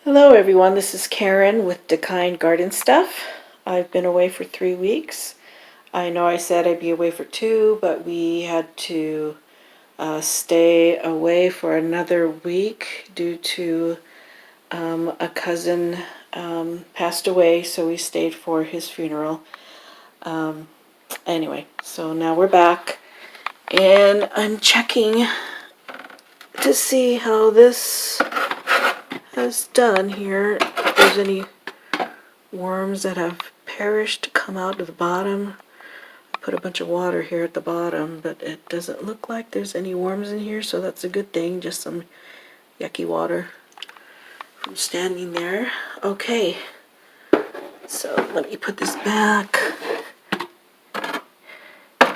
Hello everyone, this is Karen with Kine Garden Stuff. I've been away for 3 weeks. I know I said I'd be away for 2, but we had to stay away for another week due to a cousin passed away, so we stayed for his funeral. Anyway, so now we're back and I'm checking to see how this has done here. If there's any worms that have perished come out of the bottom. I put a bunch of water here at the bottom, but it doesn't look like there's any worms in here, so that's a good thing. Just some yucky water from standing there. Okay, so let me put this back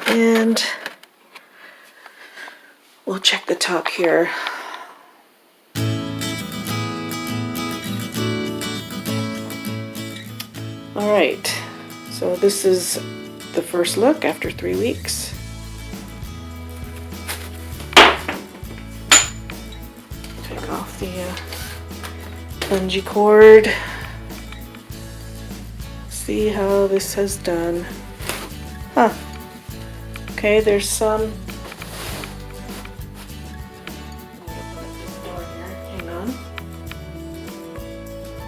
and we'll check the top here. Alright, so this is the first look after 3 weeks. Take off the bungee cord. See how this has done. Huh. Okay, there's some. Hang on.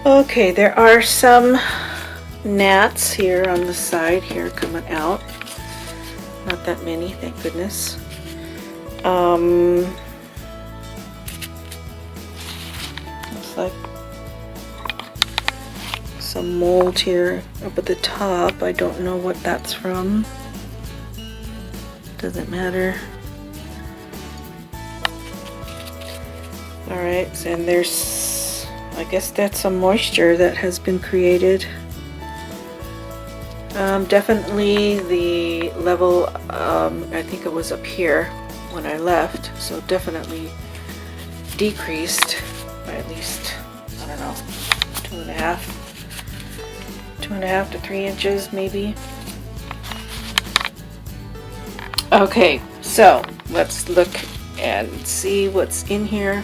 Okay, there are some gnats here on the side here coming out. Not that many, thank goodness. Looks like some mold here up at the top. I don't know what that's from. Doesn't matter. Alright, and there's, I guess that's some moisture that has been created. Definitely the level, I think it was up here when I left, so definitely decreased by at least, I don't know, 2.5 to 3 inches maybe. Okay, so let's look and see what's in here.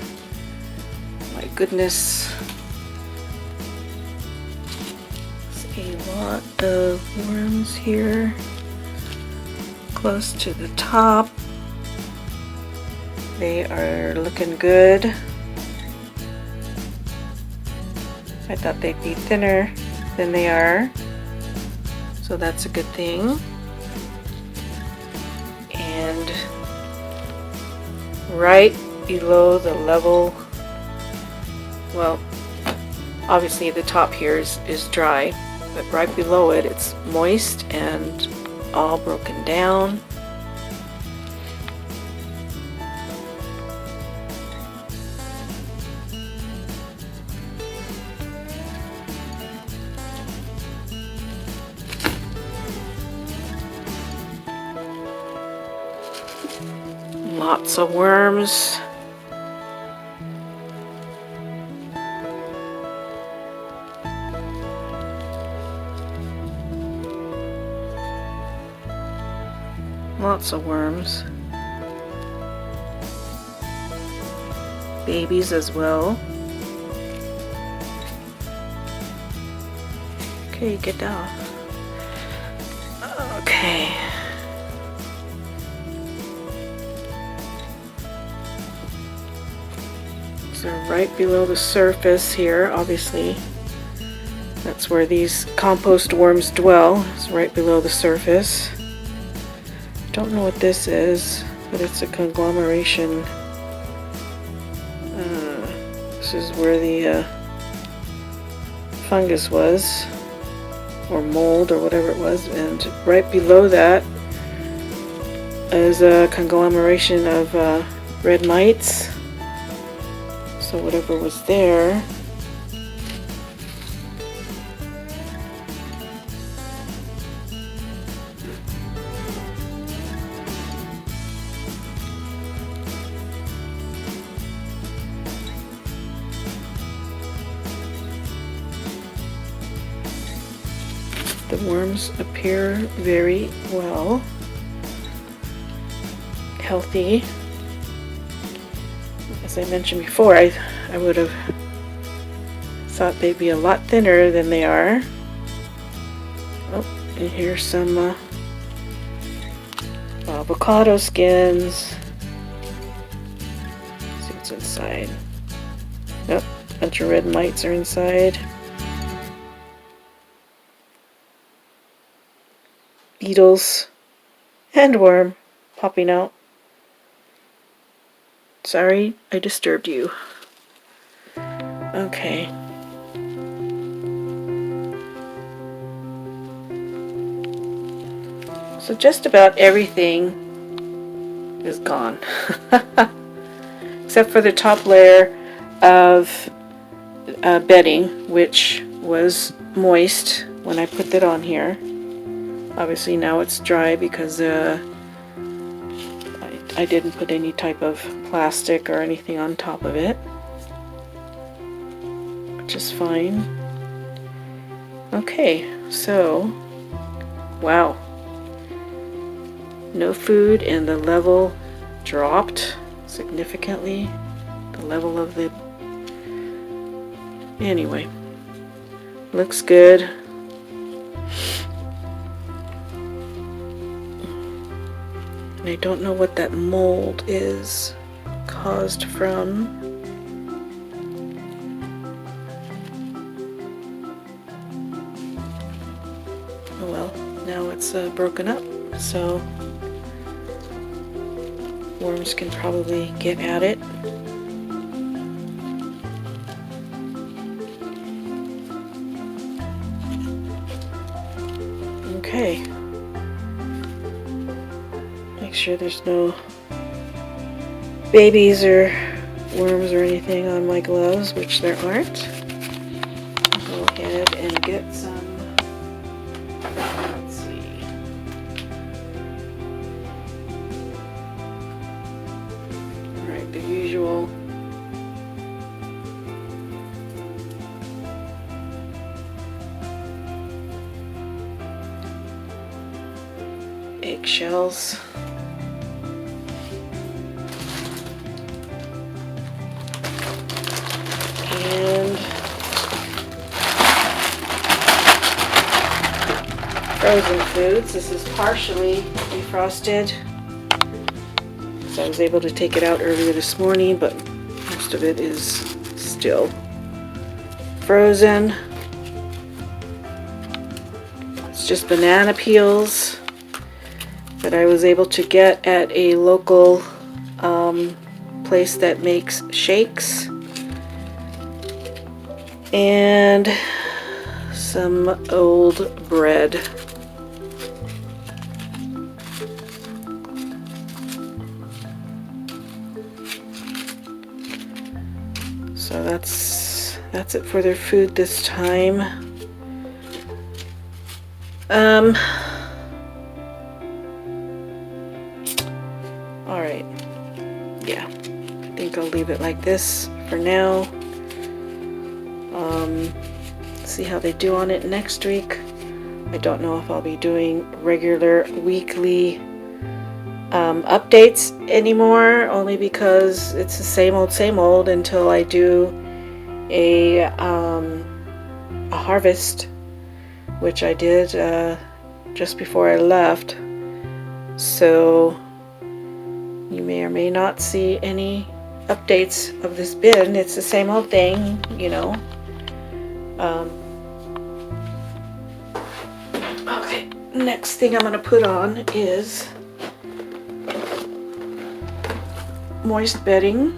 My goodness. A lot of worms here close to the top. They are looking good. I thought they'd be thinner than they are, so that's a good thing. And right below the level, well, obviously the top here is dry, but right below it, it's moist and all broken down. Lots of worms. Lots of worms. Babies as well. Okay, get down. Okay. So right below the surface here, obviously, that's where these compost worms dwell. It's right below the surface. Don't know what this is, but it's a conglomeration. This is where the fungus was, or mold, or whatever it was, and right below that is a conglomeration of red mites. So whatever was there. The worms appear very well, healthy. As I mentioned before, I would have thought they'd be a lot thinner than they are. Oh, and here's some avocado skins. See what's inside. Yep, a bunch of red mites are inside. Beetles and worm popping out. Sorry, I disturbed you. Okay. So just about everything is gone. Except for the top layer of bedding, which was moist when I put that on here. Obviously now it's dry because I didn't put any type of plastic or anything on top of it, which is fine. Okay, so wow, no food, and the level dropped significantly. The level of the, anyway, looks good. And I don't know what that mold is caused from. Oh well, now it's broken up, so worms can probably get at it. Okay. Make sure there's no babies or worms or anything on my gloves, which there aren't. I'll go ahead and get some, let's see. Alright, the usual eggshells. And frozen foods. This is partially defrosted, so I was able to take it out earlier this morning, but most of it is still frozen. It's just banana peels that I was able to get at a local place that makes shakes, and some old bread. So that's it for their food this time. All right. Yeah, I think I'll leave it like this for now. See how they do on it next week. I don't know if I'll be doing regular weekly updates anymore, only because it's the same old until I do a harvest, which I did just before I left. So you may or may not see any updates of this bin. It's the same old thing, you know. Okay, next thing I'm going to put on is moist bedding.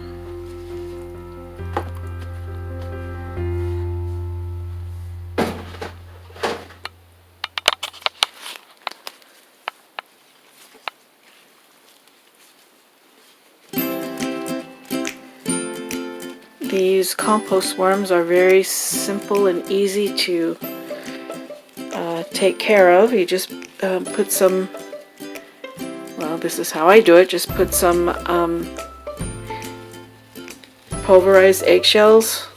These compost worms are very simple and easy to take care of. You just put some, well, this is how I do it, just put some pulverized eggshells,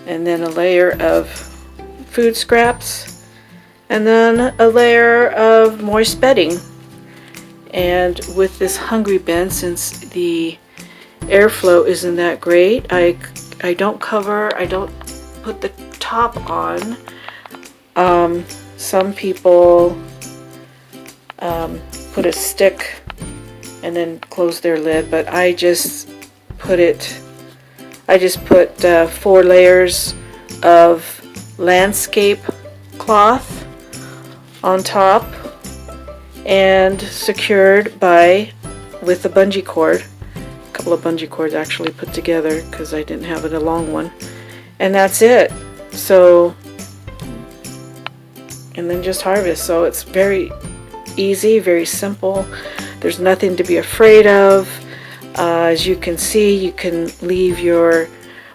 and then a layer of food scraps, and then a layer of moist bedding. And with this hungry bin, since the airflow isn't that great, I don't put put the top on. Some people put a stick and then close their lid, but I just put 4 layers of landscape cloth on top and secured with a bungee cord. A couple of bungee cords actually put together because I didn't have a long one. And that's it. So, and then just harvest. So it's very easy, very simple. There's nothing to be afraid of. As you can see, you can leave your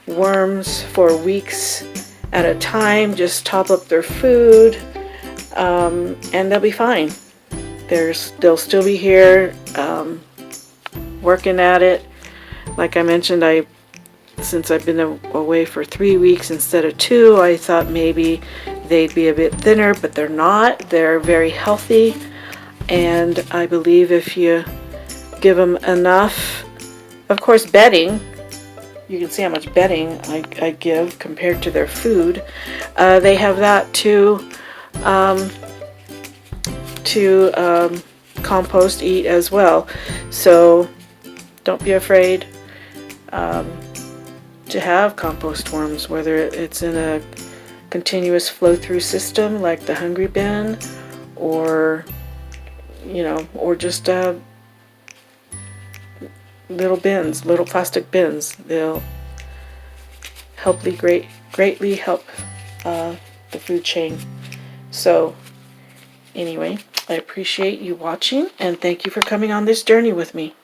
worms for weeks at a time. Just top up their food, and they'll be fine. They'll still be here working at it. Like I mentioned, since I've been away for 3 weeks instead of 2, I thought maybe they'd be a bit thinner, but they're not. They're very healthy, and I believe if you give them enough, of course, bedding. You can see how much bedding I give compared to their food. They have that to compost, eat as well. So don't be afraid to have compost worms, whether it's in a continuous flow-through system like the Hungry Bin, or or just little bins, little plastic bins. They'll greatly help the food chain. So anyway, I appreciate you watching, and thank you for coming on this journey with me.